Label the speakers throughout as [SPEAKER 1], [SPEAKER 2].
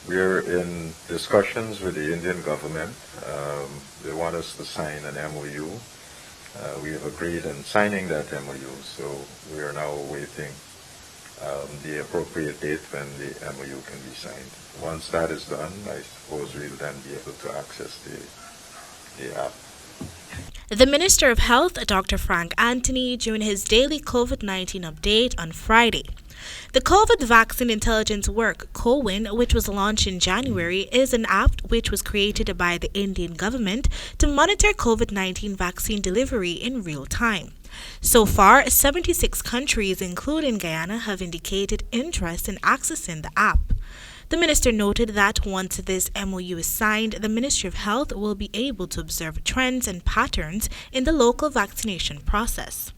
[SPEAKER 1] We're in discussions with the Indian government. They want us to sign an MOU. We have agreed on signing that MOU, so we are now awaiting the appropriate date when the MOU can be signed. Once that is done, I suppose we'll then be able to access the app.
[SPEAKER 2] The Minister of Health, Dr. Frank Anthony, during his daily COVID-19 update on Friday. The COVID Vaccine Intelligence Work, COVIN, which was launched in January, is an app which was created by the Indian government to monitor COVID-19 vaccine delivery in real time. So far, 76 countries, including Guyana, have indicated interest in accessing the app. The minister noted that once this MOU is signed, the Ministry of Health will be able to observe trends and patterns in the local vaccination process.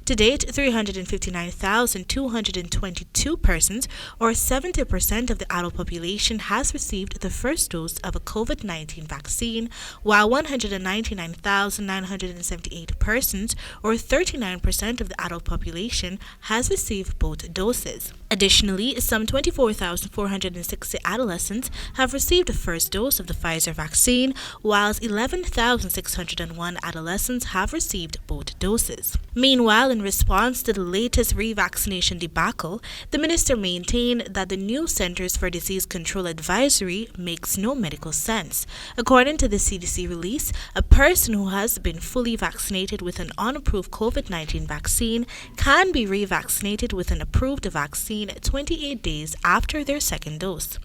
[SPEAKER 2] To date, 359,222 persons, or 70% of the adult population, has received the first dose of a COVID-19 vaccine, while 199,978 persons, or 39% of the adult population, has received both doses. Additionally, some 24,460 adolescents have received the first dose of the Pfizer vaccine, whilst 11,601 adolescents have received both doses. Meanwhile, in response to the latest revaccination debacle, the minister maintained that the new Centers for Disease Control advisory makes no medical sense. According to the CDC release, a person who has been fully vaccinated with an unapproved COVID-19 vaccine can be revaccinated with an approved vaccine 28 days after their second dose.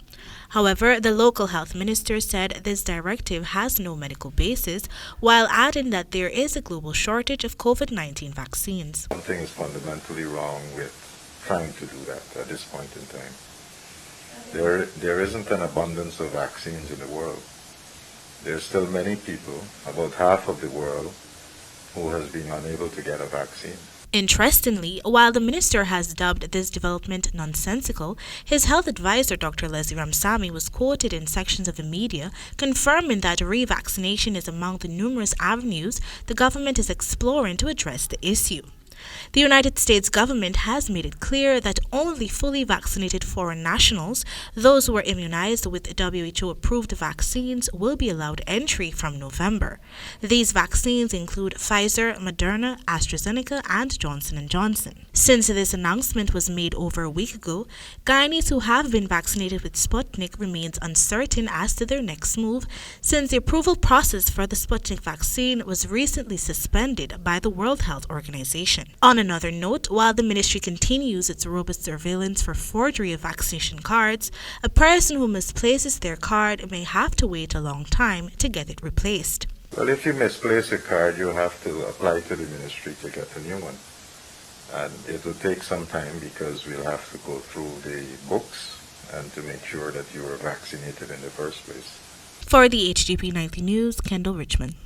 [SPEAKER 2] However, the local health minister said this directive has no medical basis, while adding that there is a global shortage of COVID-19 vaccines.
[SPEAKER 1] Something is fundamentally wrong with trying to do that at this point in time. There isn't an abundance of vaccines in the world. There's still many people, about half of the world, who has been unable to get a vaccine.
[SPEAKER 2] Interestingly, while the minister has dubbed this development nonsensical, his health advisor, Dr. Leslie Ramsamy, was quoted in sections of the media confirming that revaccination is among the numerous avenues the government is exploring to address the issue. The United States government has made it clear that only fully vaccinated foreign nationals, those who are immunized with WHO-approved vaccines, will be allowed entry from November. These vaccines include Pfizer, Moderna, AstraZeneca, and Johnson & Johnson. Since this announcement was made over a week ago, Guyanese who have been vaccinated with Sputnik remains uncertain as to their next move, since the approval process for the Sputnik vaccine was recently suspended by the World Health Organization. On another note, while the ministry continues its robust surveillance for forgery of vaccination cards, a person who misplaces their card may have to wait a long time to get it replaced.
[SPEAKER 1] Well, if you misplace a card, you have to apply to the ministry to get a new one. And it will take some time because we'll have to go through the books and to make sure that you were vaccinated in the first place.
[SPEAKER 2] For the HGP 90 News, Kendell Richmond.